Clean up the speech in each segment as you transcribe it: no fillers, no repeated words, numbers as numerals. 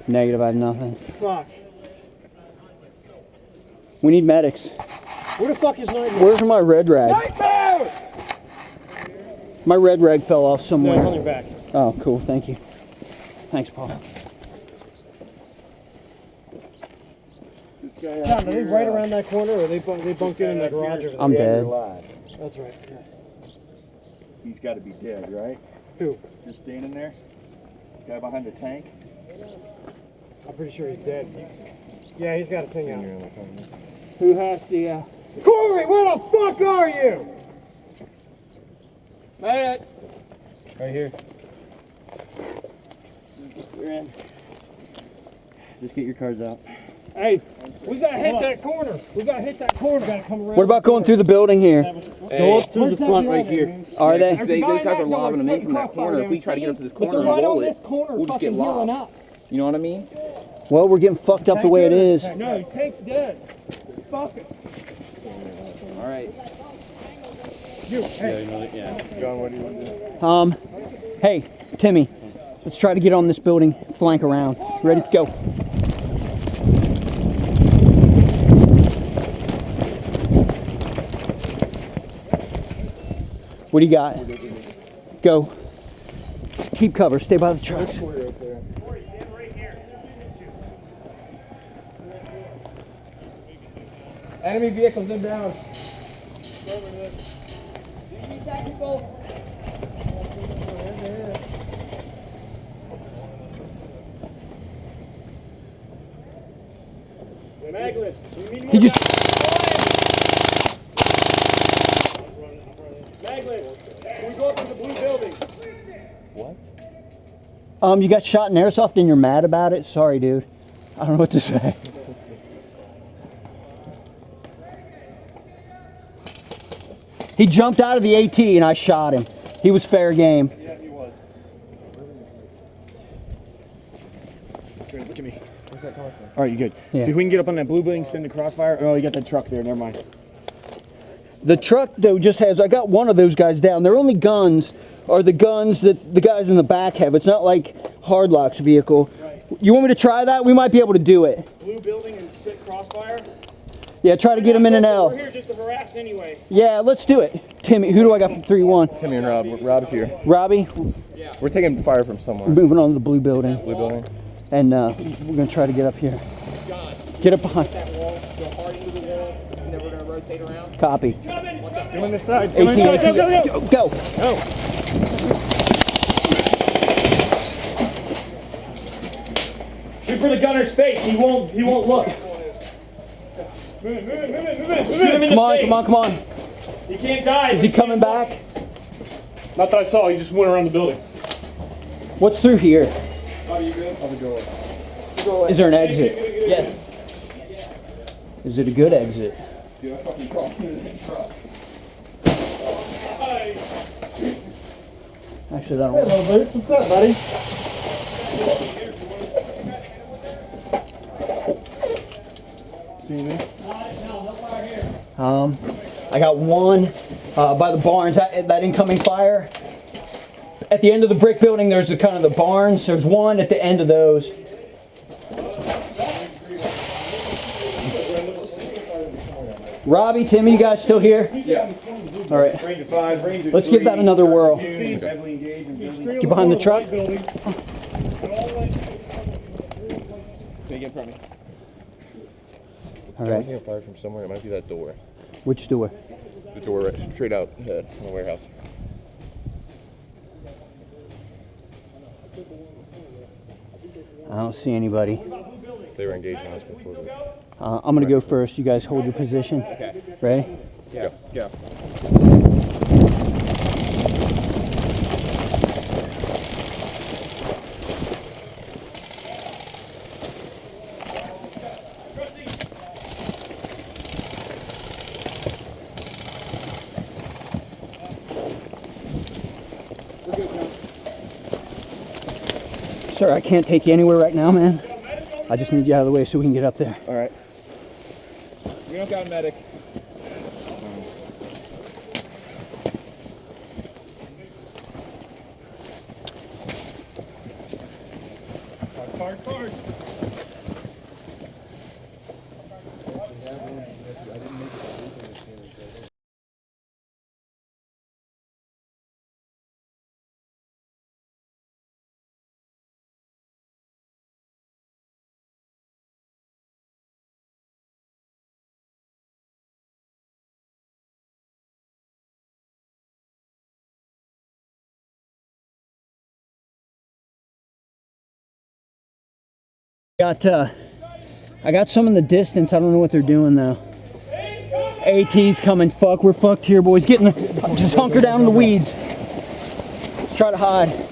Negative, I have nothing. Fuck. We need medics. Where the fuck is Nightmare? Where's my red rag? Nightmare! My red rag fell off somewhere. No, it's on your back. Oh, cool. Thank you. Thanks, Paul. John, are they right around that corner, or they bunked in the garage over there? I'm dead. That's right. Yeah. He's got to be dead, right? Who? Just standing there? Guy behind the tank? I'm pretty sure he's dead. Yeah, he's got a thing out. Who has the, Corey, where the fuck are you? Medic! Right here. You're in. Just get your cards out. Hey, We gotta hit that corner. We gotta hit that corner. Gotta come around. what about going through the building here? Go up through the front right here. Are they? Those guys are lobbing them in from that corner. If we try to get up to this corner and roll it, we'll just get lobbed. You know what I mean? Well, we're getting fucked up the way it is. No, tank's dead. Fuck it. All right. You, hey. John, what do you want to do? Hey, Timmy, let's try to get on this building, flank around. Ready to go. What do you got? Go. Keep cover. Stay by the truck. Enemy vehicles inbound. He just. Can we go up to the blue building? What? You got shot in airsoft and you're mad about it? Sorry, dude. I don't know what to say. He jumped out of the AT and I shot him. He was fair game. Yeah, he was. Look at me. Where's that coming from? All right, you good. Yeah. See if we can get up on that blue building, send the crossfire. Oh, you got that truck there. Never mind. The truck, though, just has, I got one of those guys down. Their only guns are the guns that the guys in the back have. It's not like Hardlock's vehicle. Right. You want me to try that? We might be able to do it. Blue building and set crossfire. Yeah, try to get him in an L. We're here just to harass anyway. Yeah, let's do it. Timmy, who do I got from 3-1? Timmy and Rob. Rob's here. Robbie, We're taking fire from somewhere. moving on to the blue building. Blue building. And we're going to try to get up here. John, Get up behind. that wall, go hard into the wall, and then we're going to rotate around. Copy. Come on this side. AT, Come on this side. Go, go, go. Go. Go. Shoot for the gunner's face. He won't look. Move it. Shoot him in Come the on, face. come on. He can't die. Is he coming back? Not that I saw. He just went around the building. What's through here? Oh, you good? I'll go. Is there an exit? Yes. Is it a good exit? Dude, I fucking crawled into that truck. Actually, that don't Hello, Boots. What's up, buddy? See me? I got one by the barns. That incoming fire. At the end of the brick building, there's the kind of the barns. There's one at the end of those. Robbie, Timmy, you guys still here? Yeah. All right. Ranger 5, Ranger Let's give that another whirl. Heavily engaged in building. Get behind the truck. Can you get in front of me? All I'm right. getting fire from somewhere. It might be that door. Which door? The door right straight out ahead in the warehouse. I don't see anybody. They were engaging us before. I'm gonna go first. You guys hold your position. Okay. Ready? Yeah. Yeah. Sir, I can't take you anywhere right now, man. I just need you out of the way so we can get up there. All right. We don't got a medic. Card. I got some in the distance. I don't know what they're doing though. AT's coming. Fuck, we're fucked here, boys. Just hunker down in the weeds. Let's try to hide.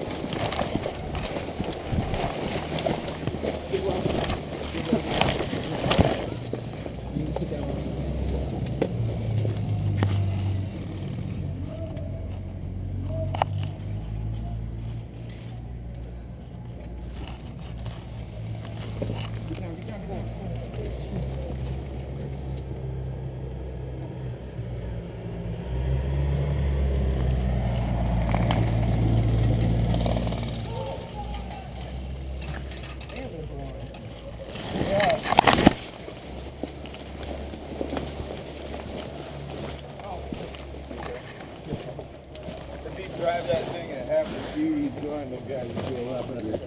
Drive that thing at half the speed he's going, those guys will do a lot better.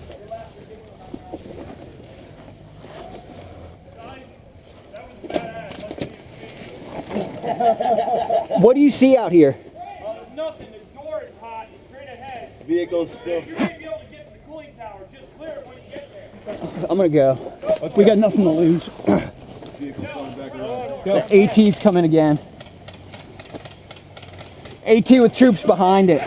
What do you see out here? There's nothing. The door is hot. It's straight ahead. Vehicle's still. You may be able to get to the cooling tower. Just clear it when you get there. I'm gonna go. Okay. We got nothing to lose. Vehicle's going back around. The AT's coming again. AT with troops behind it.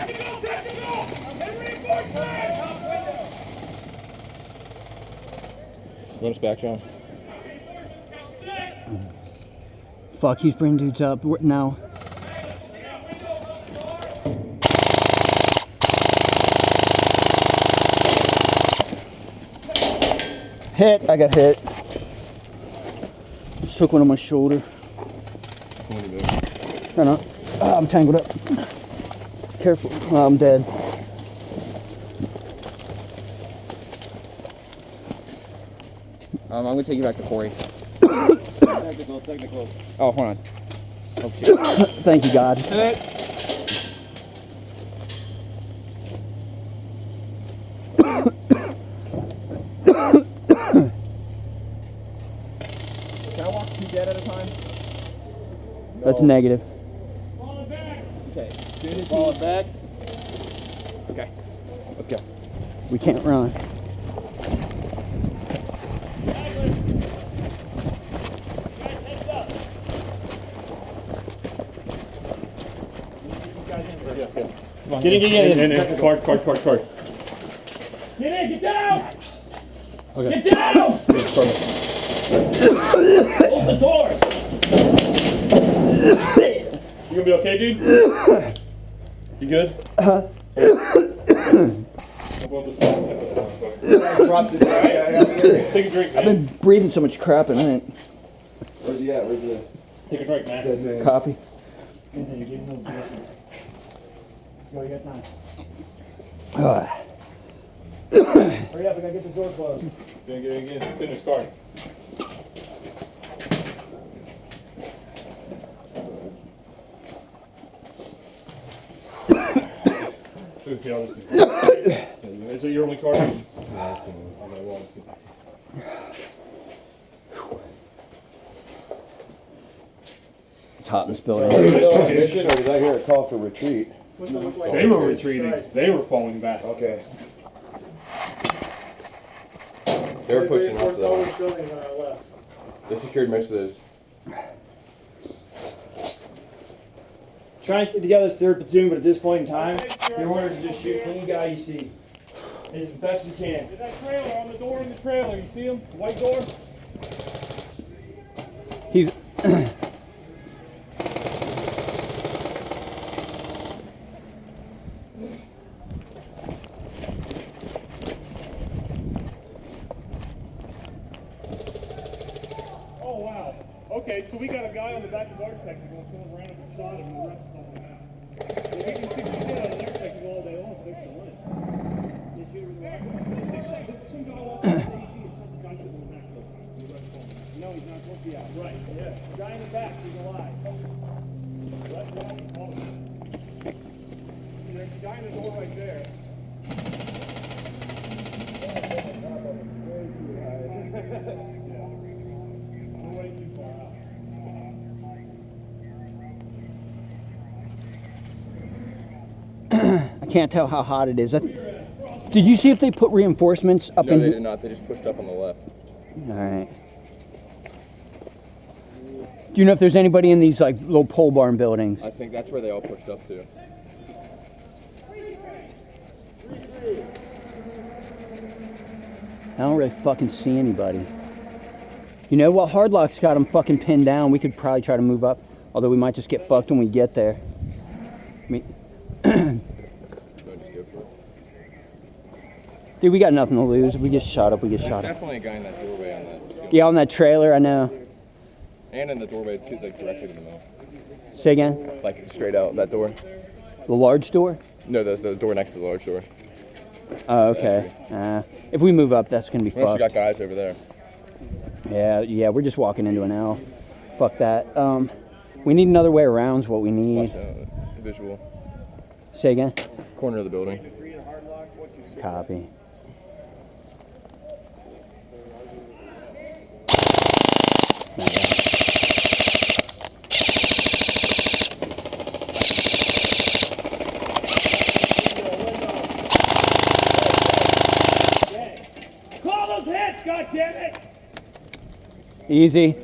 Run us back, John. Fuck, he's bringing dudes up now. Hit, I got hit. Just took one on my shoulder. No, no. I'm tangled up. Careful. Oh, I'm dead. I'm gonna take you back to Corey. Technical. Oh, hold on. Oh, shit. Thank you, God. Can I walk 2 dead at a time? That's negative. Okay. Fall it back. Okay. Let's go. We can't run. Get in. Card. Get in, get down! Okay. Get down! Hold the door! You gonna be okay, dude? You good? Take a drink, I've man. been breathing so much crap in it. Where's he at? Where's he at? Take a drink, man. Copy. Go, you got time. Uh, Hurry up, I gotta get the door closed. Get in. Finish card. Okay, I'll just do it. Is it your only card? it's hot in this building. Mission, or did I hear a call for retreat? They were retreating. They were falling back. Okay. They were pushing off though. They secured most of those. Try and stick together as third platoon, but at this point in time, your order is to just shoot any guy you see. As best as you can. There's that trailer on the door in the trailer. You see him? The white door? He's... Oh, wow. Okay, so we got a guy on the back of our technical. Someone ran up and shot him, and the rest of them out. So we can shoot the shit out of their technical all day long, so they're still in. They shoot him in the back. Some guy walked back, he's alive. There's a guy in the door right there. We're way too far out. I can't tell how hot it is. Did you see if they put reinforcements up No, in they here? did not. They just pushed up on the left. All right. Do you know if there's anybody in these like little pole barn buildings? I think that's where they all pushed up to. I don't really fucking see anybody. You know what? Hardlock's got them fucking pinned down. We could probably try to move up, although we might just get fucked when we get there. I mean, No, just go for it. dude, we got nothing to lose. If we get shot up, we get There's shot up. definitely a guy in that doorway on that. Yeah, on that trailer, I know. And in the doorway too, like directly to the mill. Say again? Like straight out that door. The large door? No, the door next to the large door. Oh, okay. If we move up, that's gonna be Unless you fucked. got guys over there. Yeah, we're just walking into an L. Fuck that. We need another way around is what we need. Watch out. Visual. Say again? Corner of the building. Copy. Call those hits, goddammit! Easy.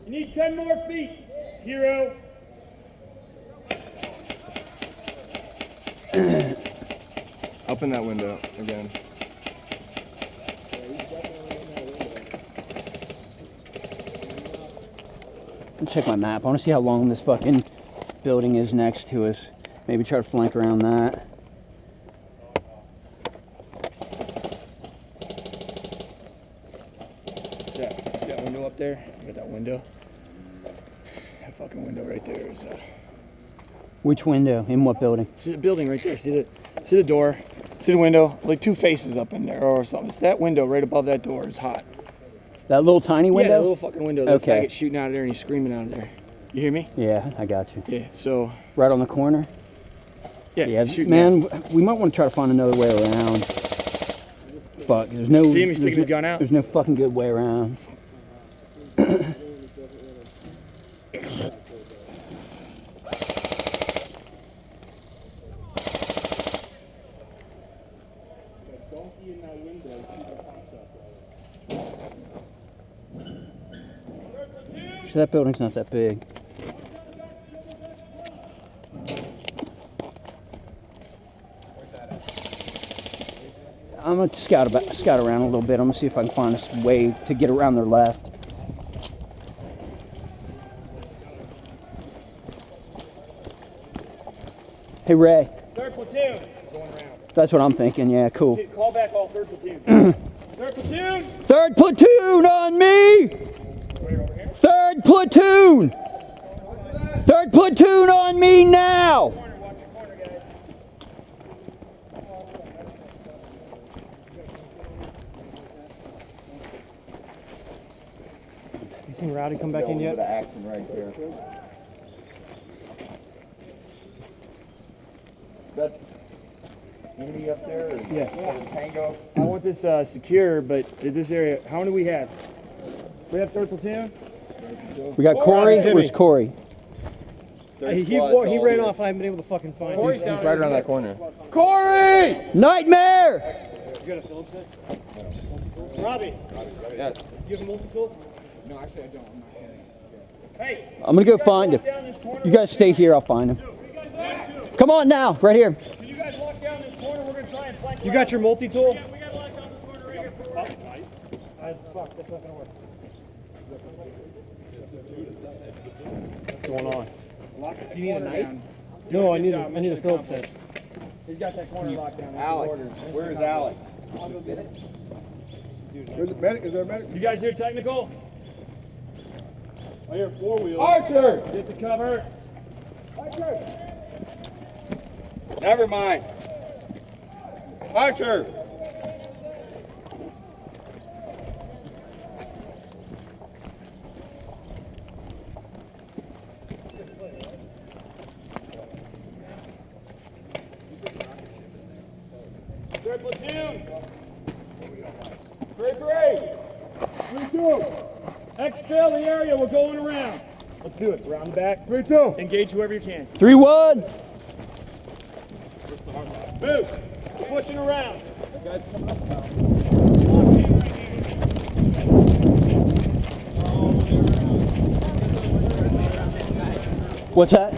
You need 10 more feet, hero. Up in that window again. Let's check my map. I want to see how long this fucking building is next to us. Maybe try to flank around that. See that window up there? You got that window? That fucking window right there is Which window? In what building? see the building right there. See the door. See the window? Like two faces up in there or something. It's that window right above that door is hot. That little tiny window? Yeah, that little fucking window. That Okay. faggot's shooting out of there and he's screaming out of there. You hear me? Yeah, I got you. Yeah, so Right on the corner? yeah, Yeah, shooting man, we might want to try to find another way around. Fuck, there's no... See him? He's there's sticking his no- gun out? There's no fucking good way around. So that building's not that big. I'm gonna scout around a little bit. I'm gonna see if I can find a way to get around their left. Hey Ray, Third platoon. Going around. that's what I'm thinking. Yeah, cool. Okay, call back all third platoon. Third platoon. Third platoon on me! Where, over here? Third platoon! Third platoon on me now! Corner, watch your corner, guys. You seen Rowdy come back in yet? action right there. That Andy up there? Or Yeah. Tango? I want this secure, but in this area, how many we have? We have third platoon? We got Corey. Timmy. Where's Corey? He ran off and I haven't been able to fucking find him. He's right around that corner. Corey! Nightmare! You got a Phillips set? Robbie, Yes. you have a multi-tool? No, actually I don't. I'm not kidding. Hey, I'm gonna go find him. down this corner. You guys stay here, I'll find him. Come on now, right here. Can you guys walk down this corner? We're going to try and flank You got your multi-tool? Yeah, we got to lock down this corner right here. Fuck, that's not gonna work. What's going on? You need a knife? No, I need a Phillips set. He's got that corner locked down. Alex. Where's Alex? Where's the medic? Is there a medic? You guys hear technical? I hear four-wheel. Archer! Get the cover. Never mind. Archer! Third platoon. 3-3. 3-2. Exfil the area. We're going around. Let's do it. Around the back. 3-2. Engage whoever you can. 3-1. Move. Pushing around. What's that?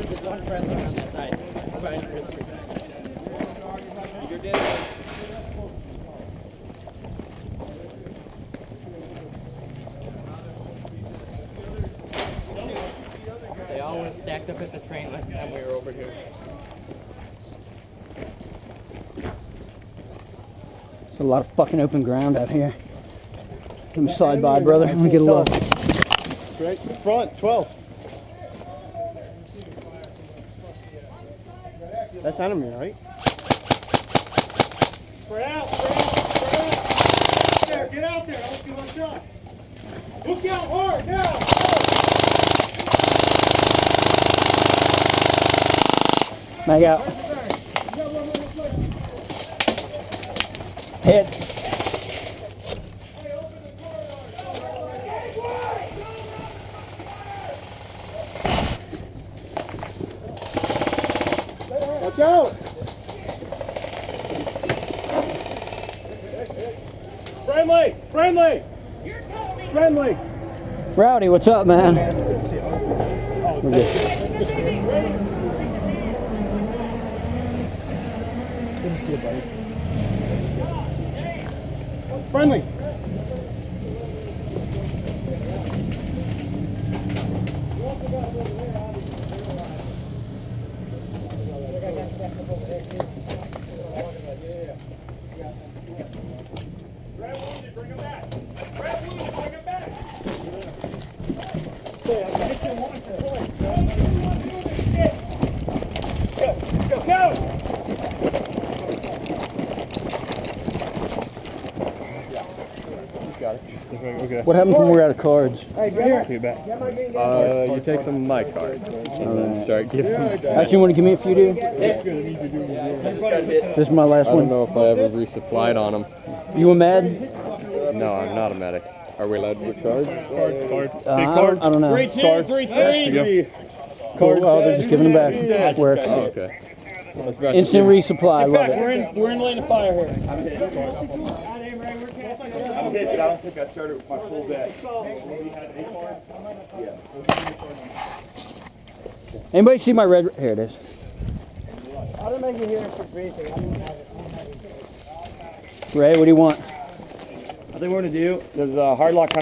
They all were stacked up at the train last time we were over here. There's a lot of fucking open ground out here. Give me slide by, brother. Let me get a look. Right front, 12. That's enemy, right? Spread out. Spread out. Spread out. There. Get out there. Let's get one shot. Look out hard now. Mag out. Hit. Watch out. Friendly. Friendly. Friendly. Rowdy, what's up, man? We're good. Friendly. Bring him back. Bring him back. Go. Got it. Okay. What happened when we were out of cards? You take some of my cards and then start giving them. Actually, you want to give me a few, dude? This is my last I don't one. know if I ever resupplied on them. You a med? No, I'm not a medic. Are we allowed to put cards? I don't know. 3-2, 3-3. Cool. Oh, they're just giving them back. Where? Oh, okay. Instant resupply. I love it. We're in lane of fire here. I don't think I started with my full deck. Anybody see my red? Here it is. I don't make it here for briefing. Ray, what do you want? I think we're going to do, there's a hard lock kind of